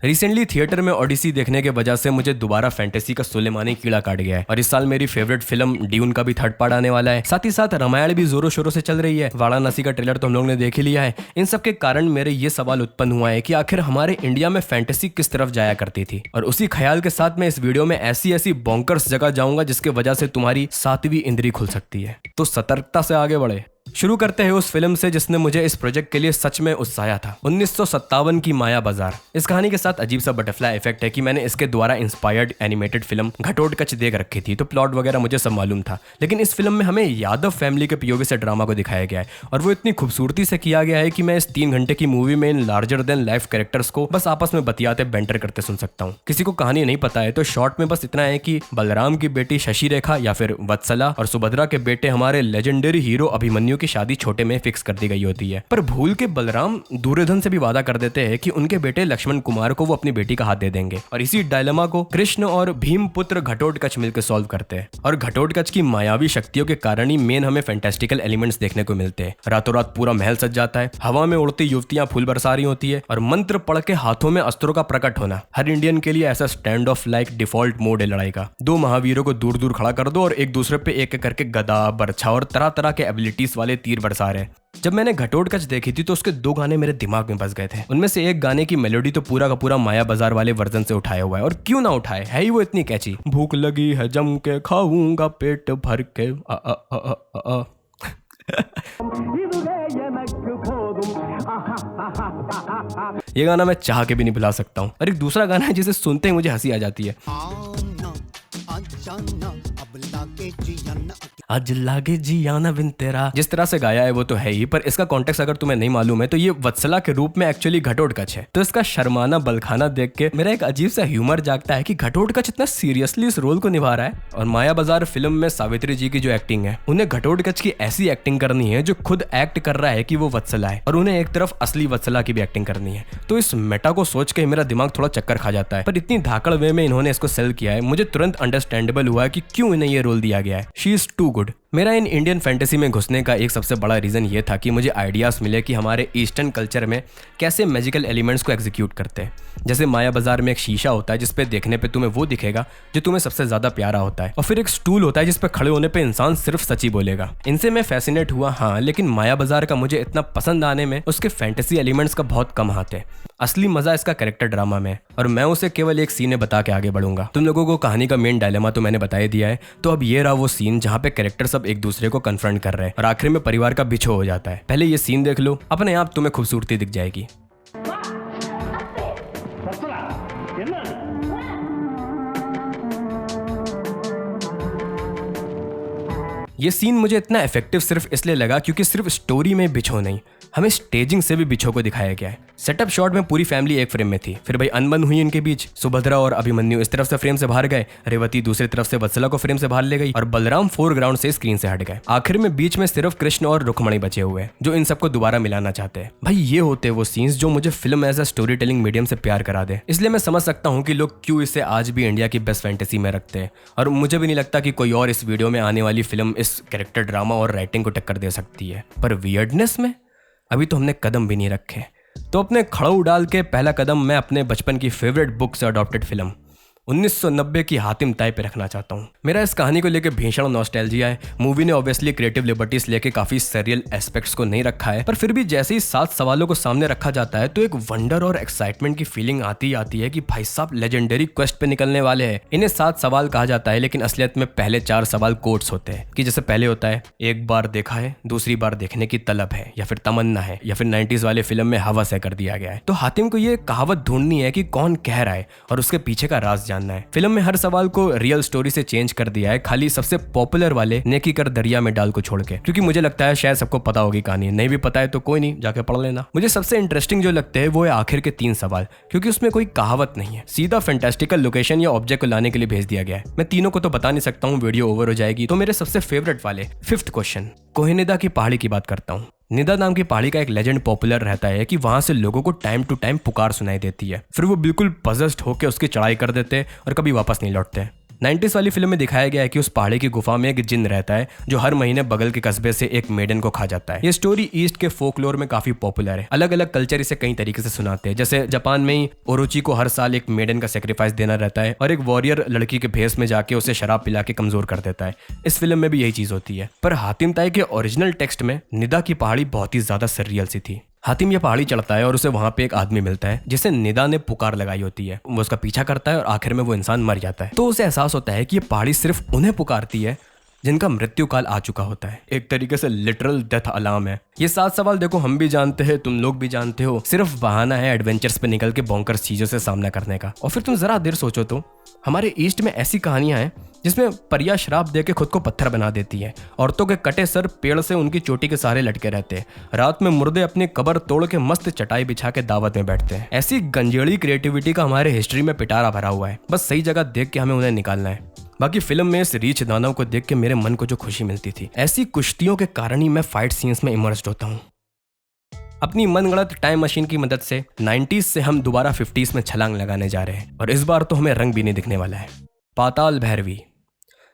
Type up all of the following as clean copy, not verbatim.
Recently theatre में ओडिसी देखने के वजह से मुझे दोबारा फैंटेसी का सुलेमानी कीड़ा काट गया है और इस साल मेरी फेवरेट फिल्म ड्यून का भी थर्ड पार्ट आने वाला है। साथ ही साथ रामायण भी जोरों शोरों से चल रही है। वाराणसी का ट्रेलर तो हम लोग ने देख ही लिया है। इन सब के कारण मेरे ये सवाल उत्पन्न हुआ है कि आखिर हमारे इंडिया में फैंटेसी किस तरफ जाया करती थी, और उसी ख्याल के साथ मैं इस वीडियो में ऐसी ऐसी बॉन्कर्स जगह जाऊंगा जिसके वजह से तुम्हारी सातवीं इंद्री खुल सकती है। तो सतर्कता से आगे बढ़े। शुरू करते हैं उस फिल्म से जिसने मुझे इस प्रोजेक्ट के लिए सच में उत्साहित था, 1957 की माया बाजार। इस कहानी के साथ अजीब सा बटरफ्लाई इफेक्ट है कि मैंने इसके द्वारा इंस्पायर्ड एनिमेटेड फिल्म घटोटकच देख रखी थी, तो प्लॉट वगैरह मुझे सब मालूम था। लेकिन इस फिल्म में हमें यादव फैमिली के पीओवी से ड्रामा को दिखाया गया है और वो इतनी खूबसूरती से किया गया है कि मैं इस 3 घंटे की मूवी में in larger than life characters को बस आपस में बतियाते बेंटर करते सुन सकता हूँ। किसी को कहानी नहीं पता है तो शॉर्ट में बस इतना है कि बलराम की बेटी शशि रेखा या फिर वत्सला और सुभद्रा के बेटे हमारे लेजेंडरी हीरो अभिमन्यु की शादी छोटे में फिक्स कर दी गई होती है। पर भूल के बलराम दुर्योधन से भी वादा कर देते हैं कि उनके बेटे लक्ष्मण कुमार को वो अपनी बेटी का हाथ दे देंगे, और इसी डायलेमा को कृष्ण और भीम पुत्र घटोटकच मिलकर सॉल्व करते हैं। और घटोटकच की मायावी शक्तियों के कारण ही मेन हमें फैंटास्टिकल एलिमेंट्स देखने को मिलते हैं। रातों रात पूरा महल सज जाता है, हवा में उड़ती युवतियां फूल बरसा रही होती है और मंत्र पढ़ के हाथों में अस्त्रों का प्रकट होना हर इंडियन के लिए ऐसा stand of like default mode है लड़ाई का। 2 महावीरों को दूर दूर खड़ा कर दो और एक दूसरे पे एक करके गदा, बरछा और तरह तरह के एबिलिटीज वाले तीर बरसा रहे। जब मैंने घटोटकच देखी थी तो उसके 2 गाने मेरे दिमाग में बस गए थे। उनमें से एक गाने की मेलोडी तो पूरा का पूरा माया बाजार वाले वर्जन से उठाया हुआ है, और क्यों ना उठाए, है ही वो इतनी कैची। भूख लगी है जम के खाऊंगा पेट भर के आ आ आ आ आ। ये गाना मैं चाह के भी नहीं भुला सकता हूँ। और एक दूसरा गाना है जिसे सुनते ही मुझे हंसी आ जाती है। आज लागे जियाना बिन तेरा। जिस तरह से गाया है वो तो है ही, पर इसका कॉन्टेक्स्ट अगर तुम्हें नहीं मालूम है तो ये वत्सला के रूप में एक्चुअली घटोटकच है। तो इसका शर्माना बलखाना देख के मेरा एक अजीब सा ह्यूमर जागता है कि घटोटकच इतना सीरियसली इस रोल को निभा रहा है। और माया बाजार फिल्म में सावित्री जी की जो एक्टिंग है, उन्हें घटोटकच की ऐसी एक्टिंग करनी है जो खुद एक्ट कर रहा है कि वो वत्सला है, और उन्हें एक तरफ असली वत्सला की भी एक्टिंग करनी है। तो इस मेटा को सोच के मेरा दिमाग थोड़ा चक्कर खा जाता है, पर इतनी धाकड़ वे में इन्होंने इसको सेल किया है, मुझे तुरंत अंडरस्टैंडेबल हुआ है कि क्यों इन्हें ये रोल दिया गया है। She is too good. मेरा इन इंडियन फैंटेसी में घुसने का एक सबसे बड़ा रीज़न ये था कि मुझे आइडियाज़ मिले कि हमारे ईस्टर्न कल्चर में कैसे मैजिकल एलिमेंट्स को एग्जीक्यूट करते हैं। जैसे माया बाजार में एक शीशा होता है जिसपे देखने पे तुम्हें वो दिखेगा जो तुम्हें सबसे ज़्यादा प्यारा होता है, और फिर एक स्टूल होता है जिसपे खड़े होने पे इंसान सिर्फ सच ही बोलेगा। इनसे मैं फैसिनेट हुआ हाँ, लेकिन माया बाजार का मुझे इतना पसंद आने में उसके फैंटेसी एलिमेंट्स का बहुत कम हाथ है। असली मजा इसका कैरेक्टर ड्रामा में, और मैं उसे केवल एक सीन में बता के आगे बढ़ूंगा। तुम लोगों को कहानी का मेन डायलेमा तो मैंने बता ही दिया है, तो अब ये रहा वो सीन जहाँ पे कैरेक्टर सब एक दूसरे को कन्फ्रंट कर रहे हैं और आखिर में परिवार का बिछो हो जाता है। पहले ये सीन देख लो, अपने आप तुम्हें खूबसूरती दिख जाएगी। ये सीन मुझे इतना इफेक्टिव सिर्फ इसलिए लगा क्योंकि सिर्फ स्टोरी में बिछो नहीं, हमें स्टेजिंग से भी बिछो को दिखाया गया है। सेटअप शॉट में पूरी फैमिली एक फ्रेम में थी, फिर भाई अनबन हुई इनके बीच। सुभद्रा और अभिमन्यु इस तरफ से फ्रेम से बाहर गए, रेवती दूसरी तरफ से वत्सला को फ्रेम से बाहर ले गई और बलराम फोरग्राउंड से स्क्रीन से हट गए। आखिर में बीच में सिर्फ कृष्ण और रुक्मणी बचे हुए जो इन सबको दोबारा मिलाना चाहते हैं। भाई ये होते वो सीन्स जो मुझे film as a story telling medium से प्यार करा दे। इसलिए मैं समझ सकता हूँ कि लोग क्यों इसे आज भी इंडिया की बेस्ट फैंटेसी में रखते हैं, और मुझे भी नहीं लगता कि कोई और इस वीडियो में आने वाली फिल्म इस कैरेक्टर ड्रामा और राइटिंग को टक्कर दे सकती है। पर वियर्डनेस में अभी तो हमने कदम भी नहीं रखे। तो अपने खड़ाऊ डाल के पहला कदम मैं अपने बचपन की फेवरेट बुक से अडॉप्टेड फिल्म 1990 की हातिम ताई पे रखना चाहता हूँ। मेरा इस कहानी को लेकर भीषण नॉस्टैल्जिया है। मूवी ने ऑब्वियसली क्रिएटिव लिबर्टीज लेके काफी सरियल एस्पेक्ट्स को नहीं रखा है, पर फिर भी जैसे ही 7 सवालों को सामने रखा जाता है तो एक वंडर और एक्साइटमेंट की फीलिंग आती है कि भाई साहब लेजेंडरी क्वेस्ट पे निकलने वाले हैं। इन्हें 7 सवाल कहा जाता है, लेकिन असलियत में पहले 4 सवाल कोट्स होते हैं कि जैसे पहले होता है एक बार देखा है, दूसरी बार देखने की तलब है, या फिर तमन्ना है, या फिर 90s वाले फिल्म में हवस है कर दिया गया है। तो हातिम को ये कहावत ढूंढनी है कि कौन कह रहा है और उसके पीछे का राज जानना है। फिल्म में हर सवाल को रियल स्टोरी से चेंज कर दिया है, खाली सबसे पॉपुलर वाले नेकी कर दरिया में डाल को छोड़ के, क्योंकि मुझे लगता है शायद सबको पता होगी कहानी। नहीं भी पता है तो कोई नहीं, जाके पढ़ लेना। मुझे सबसे इंटरेस्टिंग जो लगते हैं वो है आखिर के 3 सवाल, क्योंकि उसमें कोई कहावत नहीं है, सीधा फैंटास्टिकल लोकेशन या ऑब्जेक्ट को लाने के लिए भेज दिया गया है। मैं तीनों को तो बता नहीं सकता हूँ, वीडियो ओवर हो जाएगी। तो मेरे सबसे फेवरेट वाले 5th क्वेश्चन कोहिनिदा की पहाड़ी की बात करता हूँ। निदा नाम की पहाड़ी का एक लेजेंड पॉपुलर रहता है कि वहां से लोगों को टाइम टू टाइम पुकार सुनाई देती है, फिर वो बिल्कुल पजेस्ड होकर उसकी चढ़ाई कर देते और कभी वापस नहीं लौटते। 90s वाली फिल्म में दिखाया गया है कि उस पहाड़ी की गुफा में एक जिन रहता है जो हर महीने बगल के कस्बे से एक मेडन को खा जाता है। ये स्टोरी ईस्ट के फोकलोर में काफी पॉपुलर है। अलग अलग कल्चर इसे कई तरीके से सुनाते हैं। जैसे जापान में ही ओरोची को हर साल एक मेडन का सेक्रीफाइस देना रहता है और एक वॉरियर लड़की के भेस में जाके उसे शराब पिला के कमजोर कर देता है। इस फिल्म में भी यही चीज होती है। पर हातिम ताई के ओरिजिनल टेक्स्ट में निदा की पहाड़ी बहुत ही ज्यादा सररियल सी थी। हातिम ये पहाड़ी चढ़ता है और उसे वहां पे एक आदमी मिलता है जिसे निदा ने पुकार लगाई होती है। वो उसका पीछा करता है और आखिर में वो इंसान मर जाता है। तो उसे एहसास होता है कि ये पहाड़ी सिर्फ उन्हें पुकारती है जिनका मृत्यु काल आ चुका होता है। एक तरीके से लिटरल डेथ अलार्म है। ये 7 सवाल देखो हम भी जानते हैं, तुम लोग भी जानते हो, सिर्फ बहाना है एडवेंचर्स पे निकल के बॉन्कर्स चीजों से सामना करने का। और फिर तुम जरा देर सोचो तो हमारे ईस्ट में ऐसी कहानियां हैं जिसमें परियां श्राप दे के खुद को पत्थर बना देती है। औरतों के कटे सर पेड़ से उनकी चोटी के सहारे लटके रहते हैं। रात में मुर्दे अपनी कब्र तोड़ के मस्त चटाई बिछा के दावत में बैठते हैं। ऐसी गंजेड़ी क्रिएटिविटी का हमारे हिस्ट्री में पिटारा भरा हुआ है। बस सही जगह देख के हमें उन्हें निकालना है। बाकी फिल्म में इस रीच दानव को देख के मेरे मन को जो खुशी मिलती थी, ऐसी कुश्तियों के कारण ही मैं फाइट सीन्स में इमर्स्ड होता हूँ। अपनी मनगढ़ंत टाइम मशीन की मदद से 90s से हम दोबारा 50s में छलांग लगाने जा रहे हैं और इस बार तो हमें रंग भी नहीं दिखने वाला है। पाताल भैरवी।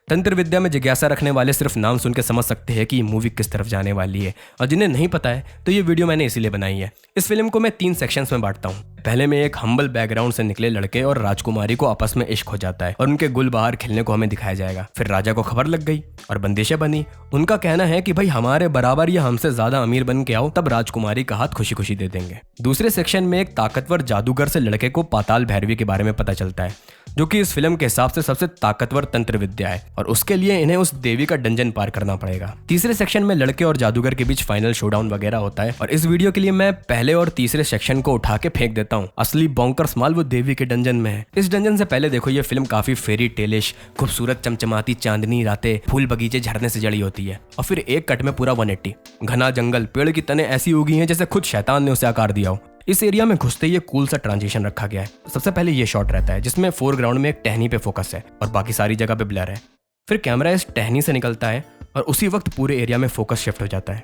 तंत्र विद्या में जिज्ञासा रखने वाले सिर्फ नाम सुन के समझ सकते हैं कि ये मूवी किस तरफ जाने वाली है, और जिन्हें नहीं पता है तो ये वीडियो मैंने इसीलिए बनाई है। इस फिल्म को मैं 3 सेक्शंस में बांटता हूँ। पहले में एक हम्बल बैकग्राउंड से निकले लड़के और राजकुमारी को आपस में इश्क हो जाता है और उनके गुल बहार खिलने को हमें दिखाया जाएगा। फिर राजा को खबर लग गई और बंदिशें बनी। उनका कहना है कि भाई हमारे बराबर या हमसे ज्यादा अमीर बन के आओ, तब राजकुमारी का हाथ खुशी खुशी दे देंगे। दूसरे सेक्शन में एक ताकतवर जादूगर से लड़के को पाताल भैरवी के बारे में पता चलता है, जो कि इस फिल्म के हिसाब से सबसे ताकतवर तंत्र विद्या है और उसके लिए इन्हें उस देवी का डंजन पार करना पड़ेगा। तीसरे सेक्शन में लड़के और जादूगर के बीच फाइनल शोडाउन वगैरह होता है और इस वीडियो के लिए मैं पहले और तीसरे सेक्शन को उठा के फेंक देता हूँ। असली बॉन्कर्स माल वो देवी के डंजन में है। इस डंजन से पहले देखो ये फिल्म काफी फेरी टेलिश, खूबसूरत चमचमाती चांदनी रातें, फूल बगीचे झरने से जड़ी होती है और फिर एक कट में पूरा 180। घना जंगल, पेड़ की तने ऐसी उगी हैं जैसे खुद शैतान ने उसे आकार दिया हो। इस एरिया में घुसते ही कूल सा ट्रांजिशन रखा गया है। सबसे पहले ये शॉट रहता है जिसमें फोरग्राउंड में एक टहनी पे फोकस है और बाकी सारी जगह पे ब्लर है। फिर कैमरा इस टहनी से निकलता है और उसी वक्त पूरे एरिया में फोकस शिफ्ट हो जाता है।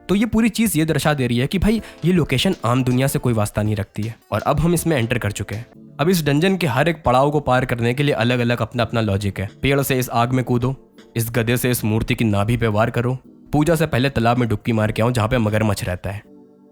तो ये पूरी चीज ये दर्शा दे रही है कि भाई ये लोकेशन आम दुनिया से कोई वास्ता नहीं रखती है और अब हम इसमें एंटर कर चुके हैं। अब इस डंजन के हर एक पड़ाव को पार करने के लिए अलग अलग अपना अपना लॉजिक है। पेड़ से इस आग में कूदो, इस गधे से इस मूर्ति की नाभि पे वार करो, पूजा से पहले तालाब में डुबकी मार के आओ जहाँ पे मगरमच्छ रहता है,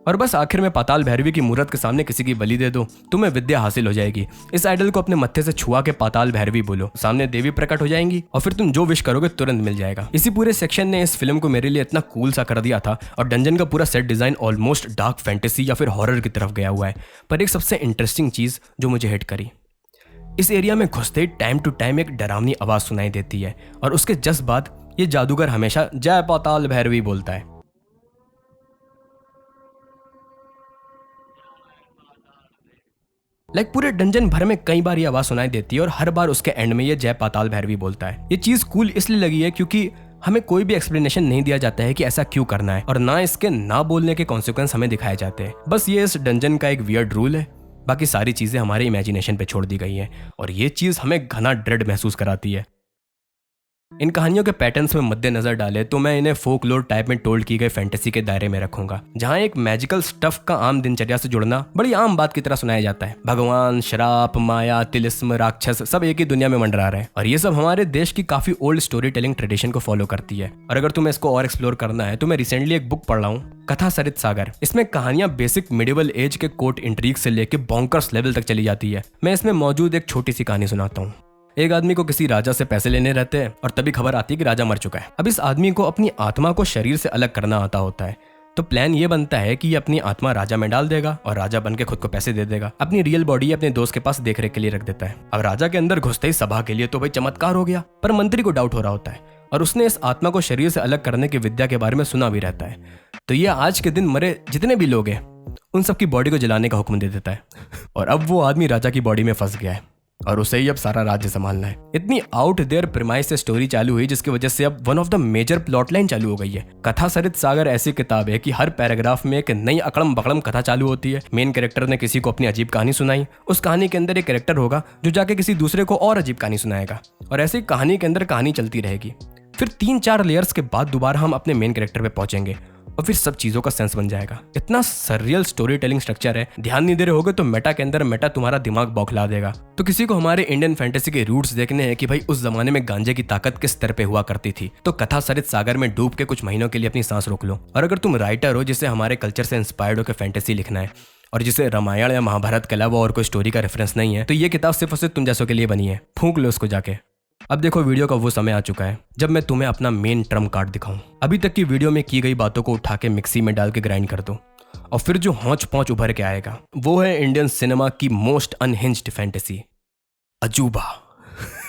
और बस आखिर में पाताल भैरवी की मूर्त के सामने किसी की बलि दे दो, तुम्हें विद्या हासिल हो जाएगी। इस आइडल को अपने मत्थे से छुआ के पाताल भैरवी बोलो, सामने देवी प्रकट हो जाएंगी और फिर तुम जो विश करोगे तुरंत मिल जाएगा। इसी पूरे सेक्शन ने इस फिल्म को मेरे लिए इतना कूल सा कर दिया था और डंजन का पूरा set design almost dark fantasy या फिर हॉरर की तरफ गया हुआ है। पर एक सबसे इंटरेस्टिंग चीज जो मुझे हिट करी, इस एरिया में घुसते टाइम टू टाइम एक डरावनी आवाज सुनाई देती है और उसके जस्ट बाद ये जादूगर हमेशा जय पाताल भैरवी बोलता है। पूरे डंजन भर में कई बार ये आवाज सुनाई देती है और हर बार उसके एंड में ये जय पाताल भैरवी बोलता है। ये चीज कूल इसलिए लगी है क्योंकि हमें कोई भी एक्सप्लेनेशन नहीं दिया जाता है कि ऐसा क्यों करना है और ना इसके ना बोलने के कॉन्सिक्वेंस हमें दिखाए जाते हैं। बस ये इस डंजन का एक वियर्ड रूल है, बाकी सारी चीजें हमारे इमेजिनेशन पे छोड़ दी गई हैं और ये चीज हमें घना ड्रेड महसूस कराती है। इन कहानियों के पैटर्न्स में मद्देनजर डाले तो मैं इन्हें फोकलोर टाइप में टोल्ड की गई फैंटेसी के दायरे में रखूंगा, जहां एक मैजिकल स्टफ का आम दिनचर्या से जुड़ना बड़ी आम बात की तरह सुनाया जाता है। भगवान, श्राप, माया, तिलिस्म, राक्षस सब एक ही दुनिया में मंडरा रहे हैं और ये सब हमारे देश की काफी ओल्ड स्टोरी टेलिंग ट्रेडिशन को फॉलो करती है। और अगर तुम्हें इसको और एक्सप्लोर करना है तो मैं रिसेंटली एक बुक पढ़ रहा हूँ, कथा सरित सागर। इसमें कहानियां बेसिक मिडिवल एज के कोर्ट इंट्रीग से लेके बॉन्कर्स लेवल तक चली जाती है। मैं इसमें मौजूद एक छोटी सी कहानी सुनाता हूँ। एक आदमी को किसी राजा से पैसे लेने रहते हैं और तभी खबर आती है कि राजा मर चुका है। अब इस आदमी को अपनी आत्मा को शरीर से अलग करना आता होता है, तो प्लान ये बनता है कि ये अपनी आत्मा राजा में डाल देगा और राजा बन के खुद को पैसे दे देगा। अपनी रियल बॉडी अपने दोस्त के पास देखरेख के लिए रख देता है। अब राजा के अंदर घुसते ही सभा के लिए तो भाई चमत्कार हो गया, पर मंत्री को डाउट हो रहा होता है और उसने इस आत्मा को शरीर से अलग करने की विद्या के बारे में सुना भी रहता है। तो ये आज के दिन मरे जितने भी लोग हैं उन सबकी बॉडी को जलाने का हुक्म दे देता है और अब वो आदमी राजा की बॉडी में फंस गया है और उसे ही अब सारा राज्य संभालना है। इतनी आउट देयर प्रीमाइस से स्टोरी चालू हुई जिसकी वजह से अब one of the major plot line चालू हो गई है। कथा सरित सागर ऐसी किताब है कि हर पैराग्राफ में एक नई अकड़म बकड़म कथा चालू होती है। मेन कैरेक्टर ने किसी को अपनी अजीब कहानी सुनाई, उस कहानी के अंदर एक कैरेक्टर होगा जो जाके किसी दूसरे को और अजीब कहानी सुनाएगा और ऐसे कहानी के अंदर कहानी चलती रहेगी। फिर 3-4 लेयर्स के बाद दोबारा हम अपने मेन कैरेक्टर पे पहुंचेंगे और फिर सब चीजों का सेंस बन जाएगा। इतना सररियल स्टोरी टेलिंग स्ट्रक्चर है, ध्यान नहीं दे रहे होगे तो मेटा के अंदर मेटा तुम्हारा दिमाग बौखला देगा। तो किसी को हमारे इंडियन फैंटेसी के रूट्स देखने हैं कि भाई उस जमाने में गांजे की ताकत किस तरह पे हुआ करती थी, तो कथा सरित सागर में डूब के कुछ महीनों के लिए अपनी सांस रोक लो। और अगर तुम राइटर हो जिसे हमारे कल्चर से इंस्पायर्ड होकर फैंटेसी लिखना है और जिसे रामायण या महाभारत के अलावा और कोई स्टोरी का रेफरेंस नहीं है, तो ये किताब सिर्फ और सिर्फ तुम जैसों के लिए बनी है। फूंक लो उसको जाके। अब देखो, वीडियो का वो समय आ चुका है जब मैं तुम्हें अपना मेन ट्रम्प कार्ड दिखाऊं। अभी तक की वीडियो में की गई बातों को उठा के मिक्सी में डाल के ग्राइंड कर दो और फिर जो हौच पौच उभर के आएगा वो है इंडियन सिनेमा की मोस्ट अनहिंज्ड फैंटेसी, अजूबा।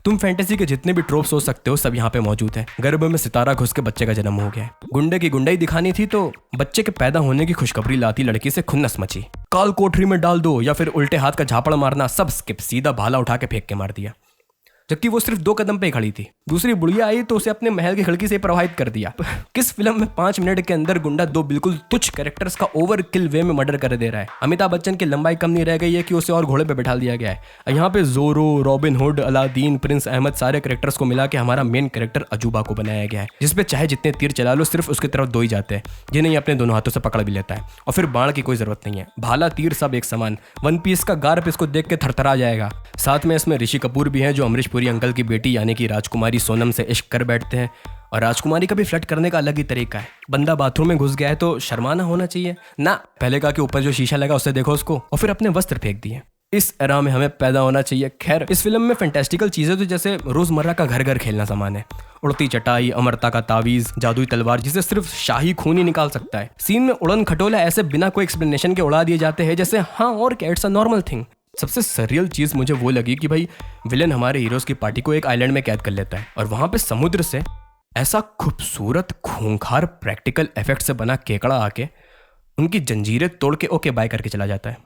तुम फैंटेसी के जितने भी ट्रोप सोच सकते हो सब यहाँ पे मौजूद है। गर्भ में सितारा घुस के बच्चे का जन्म हो गया है। गुंडे की गुंडाई दिखानी थी तो बच्चे के पैदा होने की खुशखबरी लाती लड़की से खुन्नस मची। काल कोठरी में डाल दो या फिर उल्टे हाथ का झापड़ मारना, सब स्किप, सीधा भाला उठा के फेंक के मार दिया। जबकि वो सिर्फ 2 कदम पे खड़ी थी। दूसरी बुढ़िया आई तो उसे अपने महल की खिड़की से प्रभावित कर दिया। किस फिल्म में 5 मिनट के अंदर गुंडा 2 बिल्कुल तुच्छ कैरेक्टर्स का ओवर किल वे में मर्डर कर दे रहा है। अमिताभ बच्चन की लंबाई कम नहीं रह गई है कि उसे और घोड़े पे बैठा दिया गया है। यहाँ पे Zorro, Robin Hood, Aladdin, prince Ahmed, सारे कैरेक्टर्स को मिला के हमारा मेन कैरेक्टर अजूबा को बनाया गया है, जिसपे चाहे जितने तीर चला लो सिर्फ उसकी तरफ 2 ही जाते हैं, जिन्हें अपने दोनों हाथों से पकड़ भी लेता है। और फिर बाण की कोई जरूरत नहीं है, भाला तीर सब एक समान। वन पीस का गार्प इसको देख के थरथरा जाएगा। साथ में इसमें ऋषि कपूर भी हैं जो अमरीश पुरी अंकल की बेटी यानी कि राजकुमारी सोनम से इश्क कर बैठते हैं। और राजकुमारी का भी फ्लर्ट करने का अलग ही तरीका है। बंदा बाथरूम में घुस गया है तो शर्माना होना चाहिए ना, पहले कहा कि ऊपर जो शीशा लगा उससे देखो उसको, और फिर अपने वस्त्र फेंक दिए। इस एरा में हमें पैदा होना चाहिए। खैर, इस फिल्म में फैंटास्टिकल चीजें तो जैसे रोजमर्रा का घर घर खेलना सामान है। उड़ती चटाई, अमरता का तावीज, जादुई तलवार जिसे सिर्फ शाही खून ही निकाल सकता है। सीन में उड़न खटोला ऐसे बिना कोई एक्सप्लेनेशन के उड़ा दिए जाते हैं जैसे हाँ और क्या, इट्स अ नॉर्मल थिंग। सबसे सरियल चीज मुझे वो लगी कि भाई विलेन हमारे हीरोज की पार्टी को एक आइलैंड में कैद कर लेता है और वहां पे समुद्र से ऐसा खूबसूरत खूंखार प्रैक्टिकल इफेक्ट से बना केकड़ा आके उनकी जंजीरें तोड़ के ओके बाय करके चला जाता है।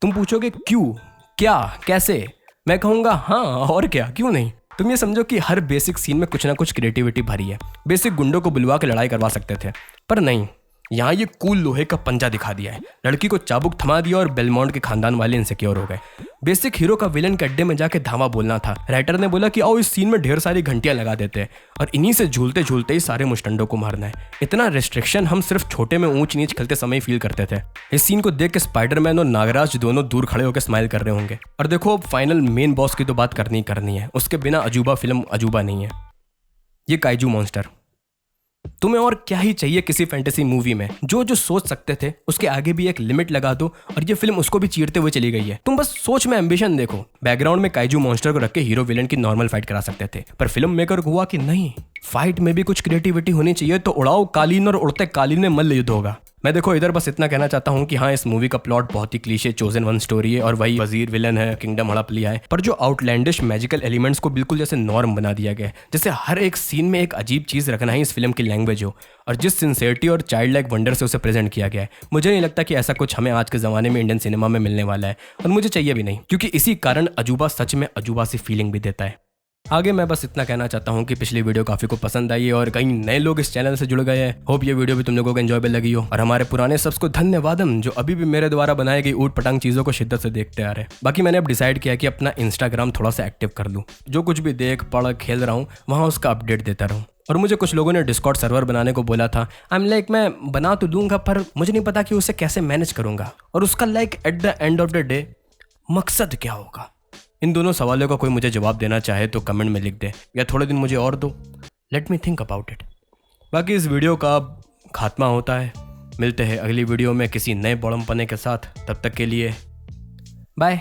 तुम पूछोगे क्यों, क्या, कैसे? मैं कहूंगा हाँ और क्या, क्यों नहीं। तुम ये समझो कि हर बेसिक सीन में कुछ ना कुछ क्रिएटिविटी भरी है। बेसिक गुंडों को बुलवा के लड़ाई करवा सकते थे, पर नहीं, यहाँ ये कूल लोहे का पंजा दिखा दिया है। लड़की को चाबुक थमा दिया और बेलमोंट के खानदान वाले इनसिक्योर हो गए। बेसिक हीरो का विलन के अड्डे में जाके धावा बोलना था। राइटर ने बोला कि आओ इस सीन में ढेर सारी घंटियां लगा देते हैं और इन्हीं से झूलते झूलते ही सारे मुस्टंडों को मारना है। इतना रेस्ट्रिक्शन हम सिर्फ छोटे में ऊंच नीच खेलते समय फील करते थे। इस सीन को देख के स्पाइडरमैन और नागराज दोनों दूर खड़े होकर स्माइल कर रहे होंगे। और देखो, फाइनल मेन बॉस की तो बात करनी है। उसके बिना अजूबा फिल्म अजूबा नहीं है। ये काइजू मॉन्स्टर। तुम्हें और क्या ही चाहिए किसी फैंटेसी मूवी में। जो जो सोच सकते थे उसके आगे भी एक लिमिट लगा दो और ये फिल्म उसको भी चीरते हुए चली गई है। तुम बस सोच में एम्बिशन देखो। बैकग्राउंड में काइजू मॉन्स्टर को रख के हीरो विलन की नॉर्मल फाइट करा सकते थे, पर फिल्म मेकर को हुआ कि नहीं, फाइट में भी कुछ क्रिएटिविटी होनी चाहिए, तो उड़ाओ कालीन और उड़ते कालीन में मल्ल युद्ध होगा। मैं देखो इधर बस इतना कहना चाहता हूँ कि हाँ, इस मूवी का प्लॉट बहुत ही क्लीशे चोजन वन स्टोरी है और वही वजीर विलन है, किंगडम हड़प लिया है, पर जो आउटलैंडिश मैजिकल एलिमेंट्स को बिल्कुल जैसे नॉर्म बना दिया गया है, जैसे हर एक सीन में एक अजीब चीज रखना ही इस फिल्म की लैंग्वेज हो और जिस सिंसियरिटी और चाइल्ड लाइक वंडर से उसे प्रेजेंट किया गया है। मुझे नहीं लगता कि ऐसा कुछ हमें आज के जमाने में इंडियन सिनेमा में मिलने वाला है और मुझे चाहिए भी नहीं, क्योंकि इसी कारण अजूबा सच में अजूबा सी फीलिंग भी देता है। आगे मैं बस इतना कहना चाहता हूँ कि पिछली वीडियो काफी को पसंद आई है और कई नए लोग इस चैनल से जुड़ गए हैं। होप ये वीडियो भी तुम लोगों को एंजॉयबल लगी हो और हमारे पुराने सब्स को धन्यवादम जो अभी भी मेरे द्वारा बनाई गई ऊट पटांग चीजों को शिद्दत से देखते आ रहे हैं। बाकी मैंने अब डिसाइड किया कि अपना इंस्टाग्राम थोड़ा सा एक्टिव कर लूँ, जो कुछ भी देख पढ़ खेल रहा हूँ वहाँ उसका अपडेट देता रहूँ। और मुझे कुछ लोगों ने डिस्कॉर्ड सर्वर बनाने को बोला था। आई एम लाइक, मैं बना तो दूंगा पर मुझे नहीं पता कि उसे कैसे मैनेज करूंगा और उसका like at the end of the day मकसद क्या होगा। इन दोनों सवालों का कोई मुझे जवाब देना चाहे तो कमेंट में लिख दे या थोड़े दिन मुझे और दो। Let me think about it. बाकी इस वीडियो का खात्मा होता है। मिलते हैं अगली वीडियो में किसी नए बड़मपने के साथ। तब तक के लिए बाय।